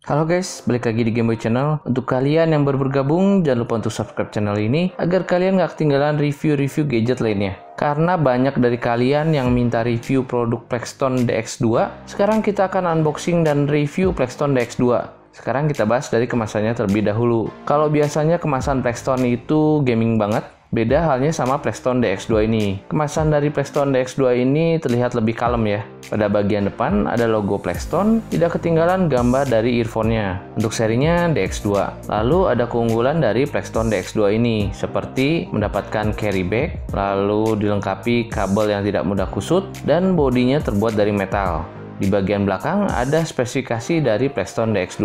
Halo guys, balik lagi di Gameboy Channel. Untuk kalian yang baru bergabung, jangan lupa untuk subscribe channel ini agar kalian gak ketinggalan review-review gadget lainnya. Karena banyak dari kalian yang minta review produk Plextone DX2, sekarang kita akan unboxing dan review Plextone DX2. Sekarang kita bahas dari kemasannya terlebih dahulu. Kalau biasanya kemasan Plextone itu gaming banget, beda halnya sama Plextone DX2 ini. Kemasan dari Plextone DX2 ini terlihat lebih kalem ya. Pada bagian depan ada logo Plextone, tidak ketinggalan gambar dari earphone-nya. Untuk serinya DX2. Lalu ada keunggulan dari Plextone DX2 ini, seperti mendapatkan carry bag, lalu dilengkapi kabel yang tidak mudah kusut, dan bodinya terbuat dari metal. Di bagian belakang ada spesifikasi dari Plextone DX2,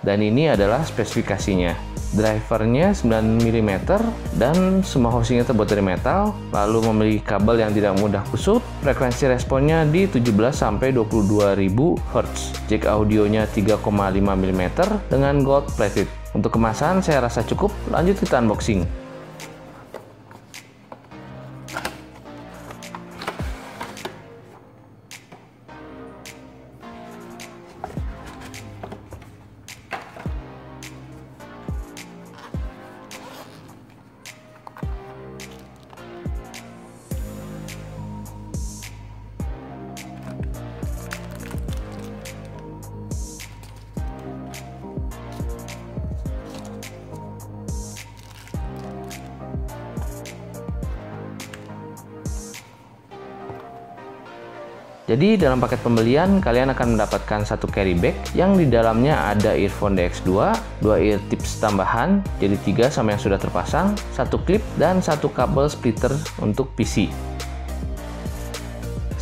dan ini adalah spesifikasinya. Drivernya 9 mm dan semua housingnya terbuat dari metal, lalu memiliki kabel yang tidak mudah kusut, frekuensi responnya di 17-22.000 Hz, jack audionya 3,5 mm dengan gold plated. Untuk kemasan saya rasa cukup, lanjut kita unboxing. Jadi dalam paket pembelian kalian akan mendapatkan satu carry bag yang di dalamnya ada earphone DX2, 2 ear tips tambahan jadi 3 sama yang sudah terpasang, satu klip dan satu kabel splitter untuk PC.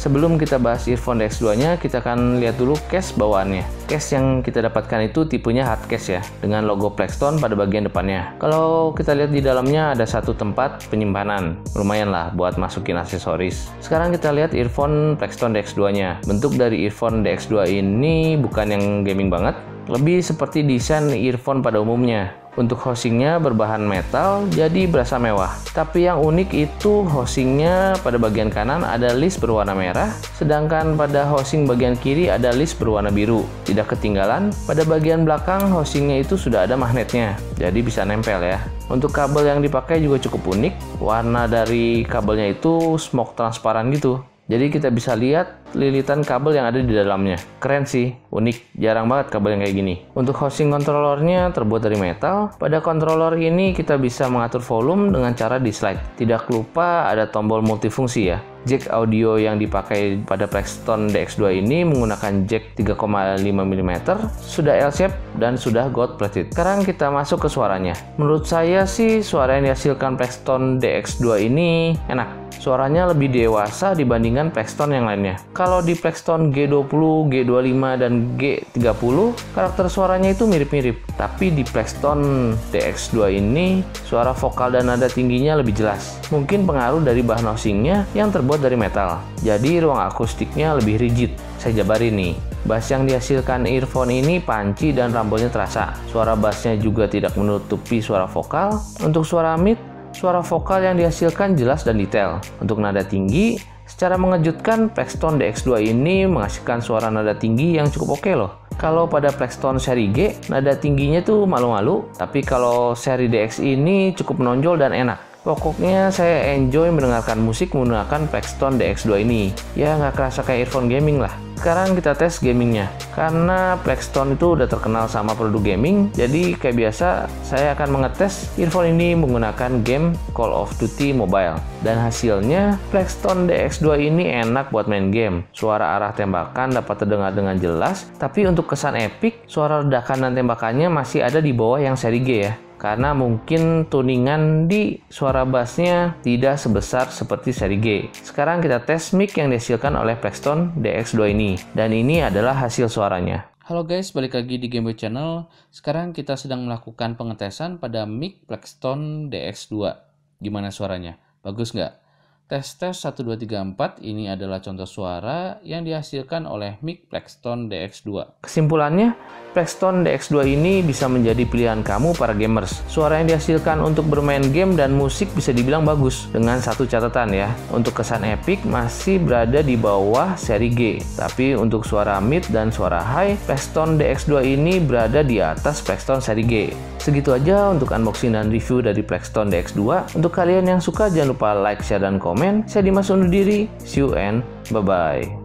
Sebelum kita bahas earphone DX2-nya, kita akan lihat dulu case bawaannya. Case yang kita dapatkan itu tipenya hard case ya, dengan logo Plextone pada bagian depannya. Kalau kita lihat di dalamnya ada satu tempat penyimpanan, lumayan lah buat masukin aksesoris. Sekarang kita lihat earphone Plextone DX2-nya. Bentuk dari earphone DX2 ini bukan yang gaming banget, lebih seperti desain earphone pada umumnya. Untuk housingnya berbahan metal, jadi berasa mewah. Tapi yang unik itu housingnya pada bagian kanan ada list berwarna merah, sedangkan pada housing bagian kiri ada list berwarna biru. Tidak ketinggalan, pada bagian belakang housingnya itu sudah ada magnetnya, jadi bisa nempel ya. Untuk kabel yang dipakai juga cukup unik, warna dari kabelnya itu smoke transparan gitu. Jadi kita bisa lihat lilitan kabel yang ada di dalamnya. Keren sih, unik, jarang banget kabel yang kayak gini. Untuk housing controllernya terbuat dari metal. Pada controller ini kita bisa mengatur volume dengan cara di slide. Tidak lupa ada tombol multifungsi ya. Jack audio yang dipakai pada Plextone DX2 ini menggunakan jack 3,5 mm, sudah L-shape dan sudah gold plated. Sekarang kita masuk ke suaranya. Menurut saya sih suara yang dihasilkan Plextone DX2 ini enak. Suaranya lebih dewasa dibandingkan Plextone yang lainnya. Kalau di Plextone G20, G25, dan G30, karakter suaranya itu mirip-mirip. Tapi di Plextone DX2 ini, suara vokal dan nada tingginya lebih jelas. Mungkin pengaruh dari bahan housingnya yang terbuat dari metal. Jadi ruang akustiknya lebih rigid. Saya jabarin nih. Bass yang dihasilkan earphone ini panci dan rumble-nya terasa. Suara bassnya juga tidak menutupi suara vokal. Untuk suara mid, suara vokal yang dihasilkan jelas dan detail. Untuk nada tinggi, secara mengejutkan Plextone DX2 ini menghasilkan suara nada tinggi yang cukup oke loh. Kalau pada Plextone seri G, nada tingginya tuh malu-malu, tapi kalau seri DX ini cukup menonjol dan enak. Pokoknya saya enjoy mendengarkan musik menggunakan Plextone DX2 ini. Ya nggak kerasa kayak earphone gaming lah. Sekarang kita tes gamingnya. Karena Plextone itu udah terkenal sama produk gaming, jadi kayak biasa saya akan mengetes earphone ini menggunakan game Call of Duty Mobile. Dan hasilnya Plextone DX2 ini enak buat main game. Suara arah tembakan dapat terdengar dengan jelas, tapi untuk kesan epic, suara ledakan dan tembakannya masih ada di bawah yang seri G ya. Karena mungkin tuningan di suara bassnya tidak sebesar seperti seri G. Sekarang kita tes mic yang dihasilkan oleh Plextone DX2 ini. Dan ini adalah hasil suaranya. Halo guys, balik lagi di Gameboy Channel. Sekarang kita sedang melakukan pengetesan pada mic Plextone DX2. Gimana suaranya? Bagus nggak? Tes 1 2 3 4 ini adalah contoh suara yang dihasilkan oleh mic Plextone DX2. Kesimpulannya, Plextone DX2 ini bisa menjadi pilihan kamu para gamers. Suara yang dihasilkan untuk bermain game dan musik bisa dibilang bagus. Dengan satu catatan ya, untuk kesan epic masih berada di bawah seri G. Tapi untuk suara mid dan suara high, Plextone DX2 ini berada di atas Plextone seri G. Segitu aja untuk unboxing dan review dari Plextone DX2. Untuk kalian yang suka jangan lupa like, share, dan komen. Saya Dimas undur diri. See you and bye-bye.